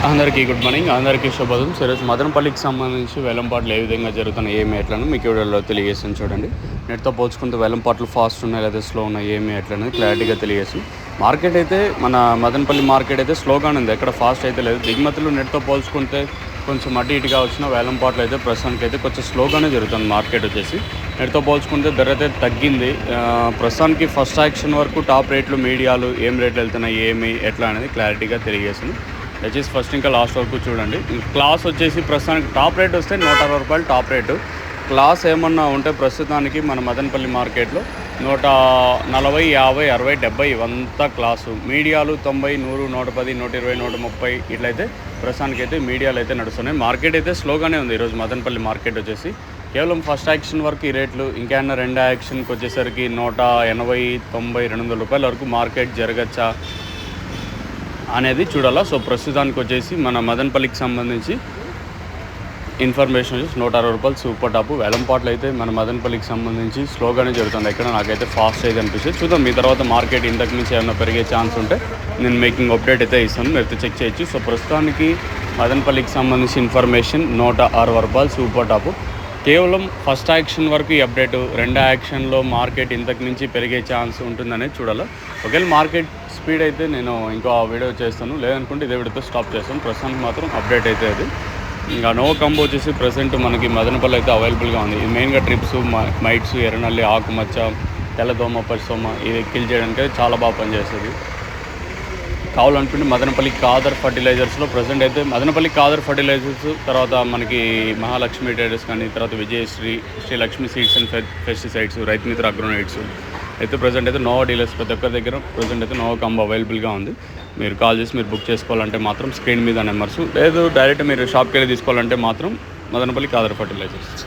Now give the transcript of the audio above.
అందరికీ good morning, అందరికీ శుభోదయం. ఈరోజు మదనపల్లికి సంబంధించి వేలంపాట్లు ఏ విధంగా జరుగుతున్నాయి, ఏమి ఎట్లను మీకు వీడియోలో తెలియజేస్తాను చూడండి. నెట్తో పోల్చుకుంటే వేలంపాట్లు ఫాస్ట్ ఉన్నాయి లేదా స్లో ఉన్నాయి, ఏమి ఎట్లనేది క్లారిటీగా తెలియజేసి. మార్కెట్ అయితే మన మదనపల్లి మార్కెట్ అయితే స్లోగానే ఉంది, ఎక్కడ ఫాస్ట్ అయితే లేదు. దిగుమతులు నెట్తో పోల్చుకుంటే కొంచెం అటు ఇటుగా వచ్చిన వేలంపాట్లు అయితే ప్రస్తుతానికి అయితే కొంచెం స్లోగానే జరుగుతుంది మార్కెట్ వచ్చేసి. నెట్తో పోల్చుకుంటే ధర అయితే తగ్గింది. ప్రస్తుతానికి ఫస్ట్ యాక్షన్ వరకు టాప్ రేట్లు మీడియాలు ఏం రేట్లు వెళ్తున్నాయి, ఏమి ఎట్లా అనేది క్లారిటీగా తెలియజేసింది. దయచేసి ఫస్ట్ ఇంకా లాస్ట్ వరకు చూడండి. క్లాస్ వచ్చేసి ప్రస్తుతానికి టాప్ రేట్ వస్తే 160 రూపాయలు టాప్ రేటు. క్లాస్ ఏమన్నా ఉంటే ప్రస్తుతానికి మన మదనపల్లి మార్కెట్లో 140, 50, 60, 70 ఇవంతా క్లాసు. మీడియాలు 90, 100, 110, 120, 130 ఇట్లయితే ప్రస్తుతానికి అయితే మీడియాలు అయితే నడుస్తున్నాయి. మార్కెట్ అయితే స్లోగానే ఉంది ఈరోజు మదనపల్లి మార్కెట్ వచ్చేసి. కేవలం ఫస్ట్ యాక్షన్ వరకు ఈ రేట్లు, ఇంకేమన్నా రెండో యాక్షన్కి వచ్చేసరికి 180, 90, 200 రూపాయల వరకు మార్కెట్ జరగచ్చా అనేది చూడాలా. సో ప్రస్తుతానికి వచ్చేసి మన మదనపల్లికి సంబంధించి ఇన్ఫర్మేషన్ వచ్చేసి 160 రూపాయలు సూపర్ టాపు. వేలంపాట్లు అయితే మన మదనపల్లికి సంబంధించి స్లోగానే జరుగుతుంది, ఎక్కడ నాకైతే ఫాస్ట్ అయితే అనిపిస్తుంది. చూద్దాం, మీ తర్వాత మార్కెట్ ఇంతకు మించి ఏమైనా పెరిగే ఛాన్స్ ఉంటే నేను మేకింగ్ అప్డేట్ అయితే ఇస్తాను, మీరు చెక్ చేయొచ్చు. సో ప్రస్తుతానికి మదనపల్లికి సంబంధించి ఇన్ఫర్మేషన్ 160 రూపాయలు సూపర్ టాపు. కేవలం ఫస్ట్ యాక్షన్ వరకు ఈ అప్డేట్, రెండో యాక్షన్లో మార్కెట్ ఇంతకు మించి పెరిగే ఛాన్స్ ఉంటుందనేది చూడాలి. ఒకవేళ మార్కెట్ స్పీడ్ అయితే నేను ఇంకో వీడియో చేస్తాను, లేదనుకుంటే ఇదే వీడియోతో స్టాప్ చేస్తాను. ప్రస్తుతానికి మాత్రం అప్డేట్ అయితే అది. ఇంకా నో కంబో వచ్చేసి ప్రజెంట్ మనకి మదనపల్లి అయితే అవైలబుల్గా ఉంది. ఇది మెయిన్గా ట్రిప్స్, మైట్స్, ఎర్రనల్లి, ఆకుమచ్చ, తెల్లదోమ, పరిశ్రమ ఇది కిల్ చేయడానికి చాలా బాగా పనిచేస్తుంది. కావాలనుకుంటే మదనపల్లి కాదర్ ఫర్టిలైజర్స్లో ప్రజెంట్ అయితే మదనపల్లి కాదర్ ఫర్టిలైజర్స్, తర్వాత మనకి మహాలక్ష్మి ట్రేడర్స్ కానీ, తర్వాత Vijayasri, Sri Lakshmi seeds and pesticides, Raitu Mitra అగ్రోనైట్స్ అయితే ప్రజెంట్ అయితే నోవా డీలర్స్ ప్రతి ఒక్కరి దగ్గర ప్రజెంట్ అయితే నోవా కంబో అవైలబుల్గా ఉంది. మీరు కాల్ చేసి మీరు బుక్ చేసుకోవాలంటే మాత్రం స్క్రీన్ మీద నెంబర్స్, లేదు డైరెక్ట్ మీరు షాప్కి వెళ్ళి తీసుకోవాలంటే మాత్రం మదనపల్లి కాదర్ ఫర్టిలైజర్స్.